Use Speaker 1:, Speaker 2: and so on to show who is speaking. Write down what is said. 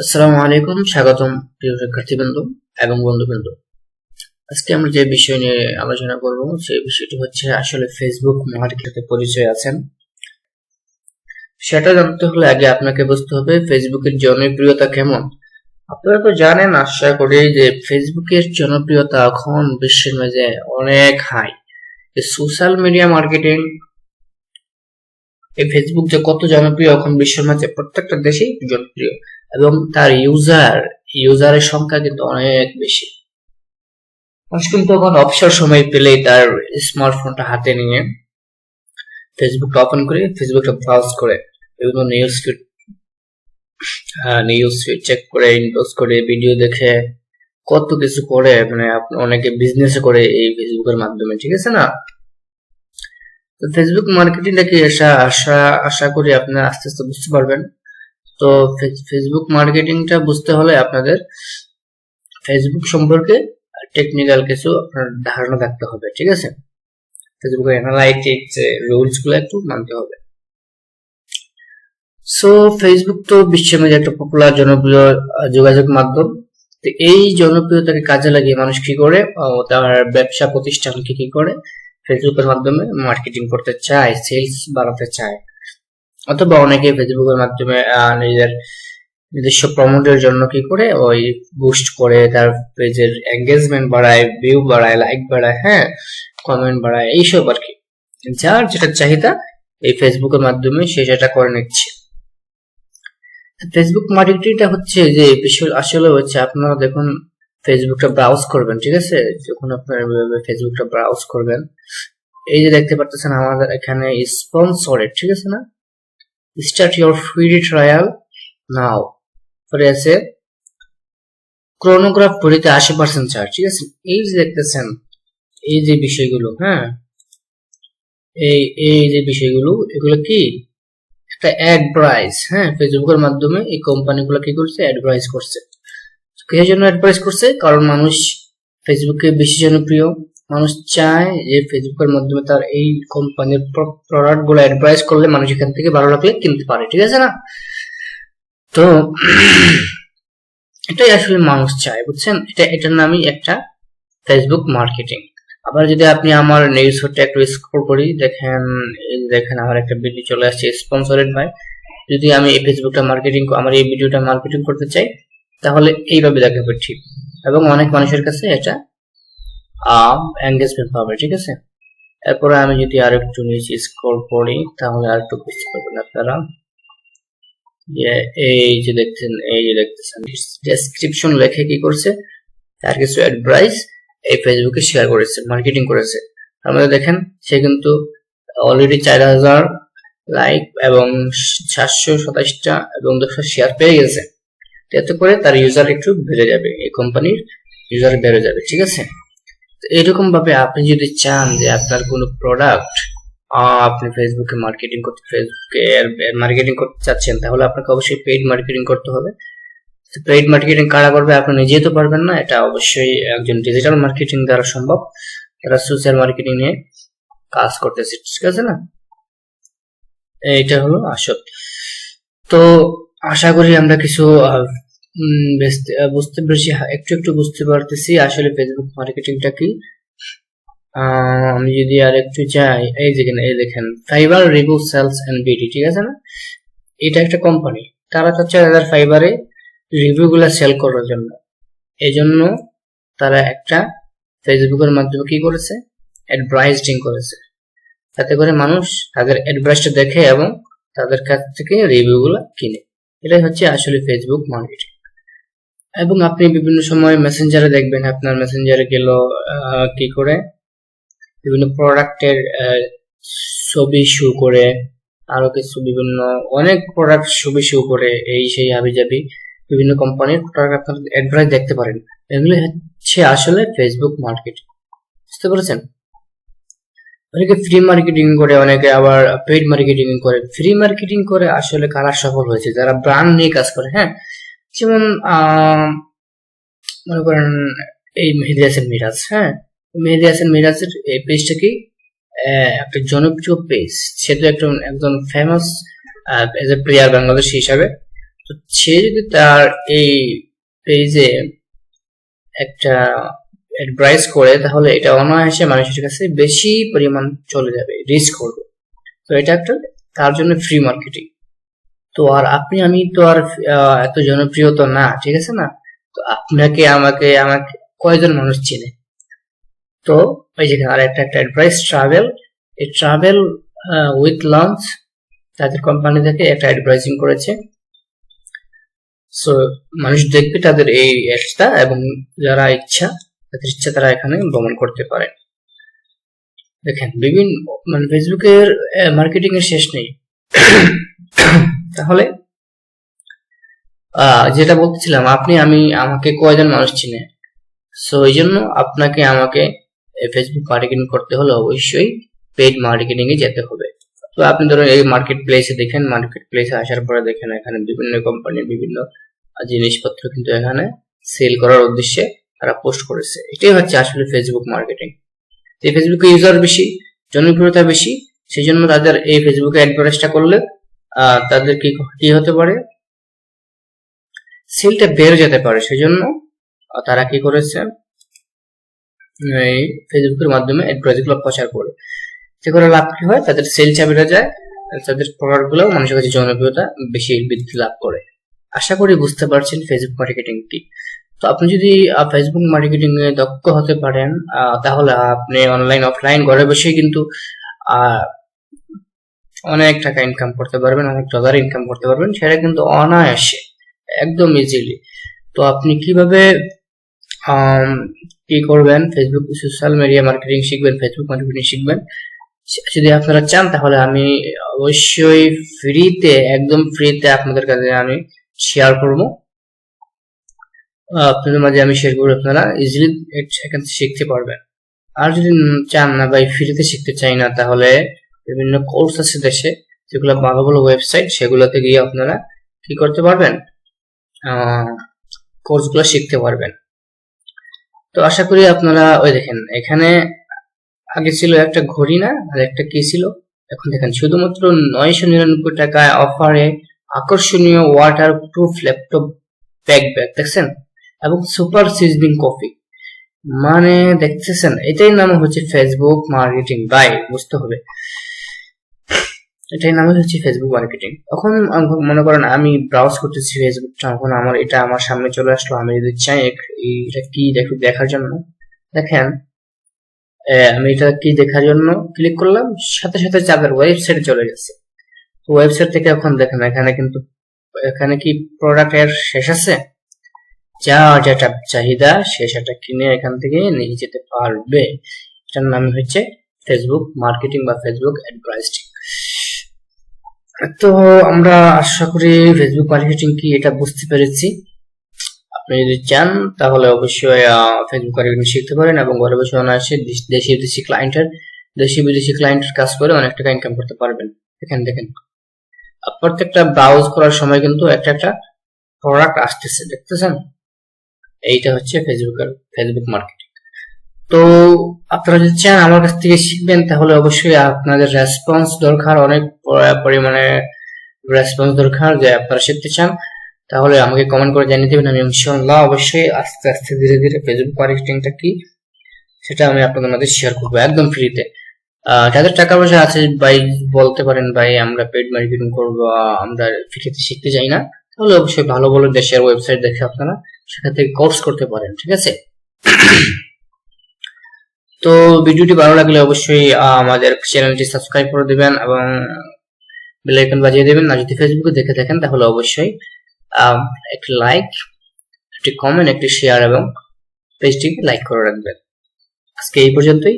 Speaker 1: আসসালামু আলাইকুম, স্বাগতম প্রিয় শিক্ষার্থীবৃন্দ এবং বন্ধুবৃন্দ। আজকে আমরা যে বিষয় নিয়ে আলোচনা করব সেই বিষয়টি হচ্ছে আসলে ফেসবুক মার্কেটে পরিচয় আছেন। সেটা জানতে হলে আগে আপনাকে বুঝতে হবে ফেসবুকের জনপ্রিয়তা কেমন। আপনারা তো জানেন আশা করি যে ফেসবুকের জনপ্রিয়তা এখন বিশ্বের মাঝে অনেক হাই। সোশ্যাল মিডিয়া মার্কেটিং এই ফেসবুক যে কত জনপ্রিয় এখন বিশ্বের মাঝে প্রত্যেকটা দেশেই জনপ্রিয় এবং তার ইউজারের সংখ্যা কিন্তু অনেক বেশি। মানুষ কিন্তু এখন অবসর সময় পেলেই তার স্মার্টফোনটা হাতে নিয়ে ফেসবুকটা ওপেন করে ফেসবুকটা ব্রাউজ করে বিভিন্ন নিউজ ফিড চেক করে ইনবক্স করে ভিডিও দেখে কত কিছু করে, মানে অনেকে বিজনেস করে এই ফেসবুকের মাধ্যমে, ঠিক আছে না? তো ফেসবুক মার্কেটিংটা কি আশা করি আপনারা আস্তে আস্তে বুঝতে পারবেন। তো ফেসবুক মার্কেটিংটা বুঝতে হলে আপনাদের ফেসবুক সম্পর্কে টেকনিক্যাল কিছু আপনার ধারণা থাকতে হবে, ঠিক আছে? ফেসবুকের অ্যানালাইটিক্স রুলস গুলো একটু মানতে হবে। সো ফেসবুক তো বিশ্বের মধ্যে একটা পপুলার জনপ্রিয় যোগাযোগ মাধ্যম। তো এই জনপ্রিয়তাকে কাজে লাগিয়ে মানুষ কি করে, তার ব্যবসা প্রতিষ্ঠানকে কি করে ফেসবুকের মাধ্যমে মার্কেটিং করতে চায়, সেলস বাড়াতে চায়, অথবা অনেকে ফেসবুকের মাধ্যমে নিজস্ব প্রমোটের জন্য কি করে ওই বুস্ট করে তার পেজের এঙ্গেজমেন্ট বাড়ায়, ভিউ বাড়ায়, লাইক বাড়ায়, হ্যাঁ, কমেন্ট বাড়ায়, এইসব আর কি। যার যেটা চাহিদা এই ফেসবুকের মাধ্যমে সে সেটা করে নিচ্ছে। ফেসবুক মার্কেটিংটা হচ্ছে যে বিষয় আসলে হচ্ছে, আপনারা দেখুন ফেসবুকটা ব্রাউজ করবেন, ঠিক আছে? যখন আপনারা ফেসবুকটা ব্রাউজ করবেন, এই যে দেখতে পাচ্ছেন আমাদের এখানে স্পন্সরেড, ঠিক আছে না? স্টার্ট ইউর ফ্রি ট্রায়াল নাও পরে আছে ক্রোনোগ্রাফ পড়িতে 80% ছাড়, ঠিক আছে? এই যে দেখতেছেন এই যে বিষয়গুলো, হ্যাঁ, এই যে বিষয়গুলো, এগুলো কি একটা অ্যাডভার্টাইজ, হ্যাঁ, ফেসবুকের মাধ্যমে এই কোম্পানিগুলো কি করছে, অ্যাডভার্টাইজ করছে। কিসের জন্য অ্যাডভার্টাইজ করছে? কারণ মানুষ ফেসবুকে বেশি জনপ্রিয়, মানুষ চায় যে ফেসবুকের মাধ্যমে তার এই কোম্পানির প্রোডাক্ট গুলো অ্যাডভার্টাইজ করলে মানুষ এখান থেকে ভালো লাগলে কিনতে পারে, ঠিক আছে না? তো এটাই আসলে মানুষ চায়, বুঝছেন? এটার নামই একটা ফেসবুক মার্কেটিং। আবার যদি আপনি আমার নিউজ হতে একটু স্ক্রল করি, দেখেন আমার একটা ভিডিও চলে আসছে স্পন্সরেড বাই। যদি আমি এই ফেসবুকটা মার্কেটিং, আমার এই ভিডিওটা মার্কেটিং করতে চাই, তাহলে এইভাবে দেখাবে, ঠিক, এবং অনেক মানুষের কাছে এটা এঙ্গেজমেন্ট পাবে, ঠিক আছে? এরপরে আমি যদি আর একটু নিচে স্ক্রল করি তাহলে আর একটু বুঝতে পারবেন আপনারা। এই যে দেখতেছেন ডেসক্রিপশন লেখে কি করছে, তার কিছু অ্যাডভাইস এই ফেসবুকে শেয়ার করেছে, মার্কেটিং করেছে। আমাদের দেখেন সে কিন্তু অলরেডি 4000 লাইক এবং 727টা এবং 200 শেয়ার পেয়ে গেছে। এতে করে তার ইউজার একটু বেড়ে যাবে, এই কোম্পানির ইউজার বেড়ে যাবে, ঠিক আছে? এরকম ভাবে আপনি যদি চান যে আপনার কোনো প্রোডাক্ট আপনি ফেসবুকে মার্কেটিং করতে চাচ্ছেন, তাহলে আপনাকে অবশ্যই পেইড মার্কেটিং করতে হবে। পেইড মার্কেটিং কারা করবে? আপনি নিজেই তো পারবেন না, এটা অবশ্যই একজন ডিজিটাল মার্কেটিং দ্বারা সম্ভব, তারা সোশ্যাল মার্কেটিং নিয়ে কাজ করতেছে, ঠিক আছে না? এইটা হলো আসল। তো আশা করি আমরা কিছু বুঝতে পেরেছি, একটু বুঝতে পারতেছি আসলে ফেসবুক মার্কেটিংটা কি। আমি যদি আর একটু যাই, এই দেখেন fibre review sales and BD, ঠিক আছে না? এটা একটা কোম্পানি, তারা চাচ্ছে তাদের ফাইবারে রিভিউ গুলা সেল করার জন্য। এই জন্য তারা একটা ফেসবুকের মাধ্যমে কি করেছে, অ্যাডভার্টাইজিং করেছে, যাতে করে মানুষ তাদের অ্যাডভার্টাইজটা দেখে এবং তাদের কাছ থেকে রিভিউ গুলা কিনে। এটাই হচ্ছে আসলে ফেসবুক মার্কেটিং। এবং আপনি বিভিন্ন সময় মেসেঞ্জারে দেখবেন, আপনার মেসেঞ্জারে গেল কি করে বিভিন্ন প্রোডাক্টের ছবি শো করে, আরো কিছু বিভিন্ন অনেক প্রোডাক্ট ছবি শো করে, এই সেই হাবিজাবি বিভিন্ন কোম্পানির প্রোডাক্ট আপনার অ্যাডভার্টাইজ দেখতে পারেন। এগুলো হচ্ছে আসলে ফেসবুক মার্কেটিং, বুঝতে পেরেছেন? অনেকে ফ্রি মার্কেটিং করে, অনেকে আবার পেইড মার্কেটিং করে। ফ্রি মার্কেটিং করে আসলে কারা সফল হয়েছে? যারা ব্র্যান্ড নিয়ে কাজ করে, হ্যাঁ, যেমন মনে করেন এই মেহেদী হাসান মিরাজ, হ্যাঁ, মেহেদী হাসান মিরাজের এই পেজটা কি একটা জনপ্রিয় পেজ, সে তো একজন famous as a player Bangladesh হিসাবে। সে যদি তার এই পেজে একটা অ্যাডভার্টাইজ করে তাহলে এটা অনায়াসে মানুষের কাছে বেশি পরিমাণ চলে যাবে, রিচ করবে। তো এটা একটা তার জন্য ফ্রি মার্কেটিং। তো আর আপনি আমি তো আর এত জনপ্রিয় তো না, ঠিক আছে না? তো আপনাকে আমাকে আমাকে কয়জন মানুষ চেনে? তো ওই যে আর একটা অ্যাডভাইস ট্রাভেল, এই ট্রাভেল উইথ লঞ্চ তাদের কোম্পানি থেকে একটা অ্যাডভার্টাইজিং করেছে। সো মানুষ দেখবে তাদের এই অ্যাডসটা, এবং যারা তাদের ইচ্ছা তারা এখানে ভ্রমণ করতে পারে। দেখেন বিভিন্ন মানে ফেসবুকের মার্কেটিং এর শেষ নেই। তাহলে যেটা বলতেছিলাম, আপনি আমি আমাকে কয়জন মানুষ চিনে? সো এই জন্য আপনাকে আমাকে ফেসবুক মার্কেটিং করতে হলে অবশ্যই পেইড মার্কেটিং এ যেতে হবে। তো আপনি ধরুন এই মার্কেট প্লেসে দেখেন, মার্কেট প্লেসে আসার পরে দেখেন এখানে বিভিন্ন কোম্পানি বিভিন্ন জিনিসপত্র কিন্তু এখানে সেল করার উদ্দেশ্যে তারা পোস্ট করেছে। এটাই হচ্ছে আসলে ফেসবুক মার্কেটিং। এই ফেসবুকে ইউজার বেশি, জনপ্রিয়তা বেশি, সেই জন্য তাদের এই ফেসবুকে অ্যাডভার্টাইজটা করলে তাদের কি হতে পারে, সেলটা বেড়ে যেতে পারে। সেজন্য তারা কি করেছে, এই ফেসবুকের মাধ্যমে অ্যাডভার্টাইজগুলো প্রচার করে। এতে করে লাভ কি হয়, তাদের সেলটা বেড়ে যায়, তাদের প্রোডাক্টগুলো মানুষের কাছে জনপ্রিয়তা বেশি বৃদ্ধি লাভ করে। আশা করি বুঝতে পারছেন ফেসবুক মার্কেটিং কি। তো আপনি যদি ফেসবুক মার্কেটিং এ দক্ষ হতে পারেন, তাহলে আপনি অনলাইন অফলাইন ঘরে বসেই কিন্তু অনেক টাকা ইনকাম করতে পারবেন, অনেক ডলার ইনকাম করতে পারবেন, সেটা কিন্তু অনায়াসে, একদম ইজিলি। তো আপনি কিভাবে কি করবেন, ফেসবুক সোশ্যাল মিডিয়া মার্কেটিং শিখবেন, ফেসবুক মার্কেটিং শিখবেন, যদি আপনারা চান তাহলে আমি অবশ্যই ফ্রিতে, একদম ফ্রিতে আপনাদের কাছে আমি শেয়ার করব, আপনাদের মাঝে আমি শেয়ার করবো, আপনারা ইজিলি এখান থেকে শিখতে পারবেন। আর যদি চান না ভাই ফ্রিতে শিখতে চাই না, তাহলে বিভিন্ন কোর্স আছে দেশে, যেগুলো ভালো ভালো ওয়েবসাইট, সেগুলোতে গিয়ে আপনারা কি করতে পারবেন, কোর্সগুলো শিখতে পারবেন। তো আশা করি আপনারা, ওই দেখেন এখানে আগে ছিল একটা ঘড়ি না, আর একটা কি ছিল, এখন দেখেন শুধুমাত্র 999 টাকায় অফারে আকর্ষণীয় ওয়াটার প্রুফ ল্যাপটপ ব্যাগ দেখছেন, এবং সুপার সিজনিং কফি। মানে দেখতেছেন, এটাই নাম হচ্ছে ফেসবুক মার্কেটিং ভাই, বুঝতে হবে। এটাই নাম হচ্ছে ফেসবুক মার্কেটিং। এখন মনে করেন আমি ব্রাউজ করতেছি ফেসবুকটা, এখন আমার সামনে চলে আসলো, আমি যদি চাই এটা কি দেখার জন্য, দেখেন আমি এটা কি দেখার জন্য ক্লিক করলাম, সাথে সাথে তাদের ওয়েবসাইটে চলে গেছে। ওয়েবসাইট থেকে এখন দেখেন এখানে কি প্রোডাক্ট এর শেষ আছে, যার যেটা চাহিদা সে সেটা কিনে এখান থেকে নিয়ে যেতে পারবে। এটার নাম হচ্ছে ফেসবুক মার্কেটিং বা ফেসবুক অ্যাডভার্টাইজিং। তো আমরা আশা করি ফেসবুক মার্কেটিং কি এটা বুঝতে পেরেছি। আপনি যদি চান তাহলে অবশ্যই ফেসবুক মার্কেটিং শিখতে পারেন, এবং ঘরে বসে অনায়াসে দেশি বিদেশি ক্লায়েন্টের কাজ করে অনেক টাকা ইনকাম করতে পারবেন। এখানে দেখেন প্রত্যেকটা ব্রাউজ করার সময় কিন্তু একটা প্রোডাক্ট আসতেছে, দেখতেছেন? এইটা হচ্ছে ফেসবুক মার্কেটিং। তো আপনারা যদি চান আমার কাছ থেকে শিখবেন, তাহলে অবশ্যই আপনাদের রেসপন্স দরকার, অনেক পরিমাণে রেসপন্স দরকার। যে আপনারা শিখতে চান তাহলে আমাকে কমেন্ট করে জানিয়ে দেবেন, আমি ইনশাআল্লাহ অবশ্যই আস্তে আস্তে ধীরে ধীরে ফেসবুক মার্কেটিংটা কি সেটা আমি আপনাদের মধ্যে শেয়ার করবো একদম ফ্রিতে। যাদের টাকা পয়সা আছে ভাই বলতে পারেন, ভাই আমরা পেড মার্কেটিং করবো, আমরা ফ্রিতে শিখতে চাই না, তাহলে অবশ্যই ভালো ভালো দেশের ওয়েবসাইট দেখে আপনারা সেখান থেকে কোর্স করতে পারেন, ঠিক আছে? তো ভিডিওটি ভালো লাগলে অবশ্যই আমাদের চ্যানেলটি সাবস্ক্রাইব করে দিবেন এবং বেল আইকন বাজিয়ে দেবেন। আর যদি ফেসবুকে দেখে থাকেন তাহলে অবশ্যই একটি লাইক, একটি কমেন্ট, একটি শেয়ার এবং পেজটিকে লাইক করে রাখবেন। আজকে এই পর্যন্তই।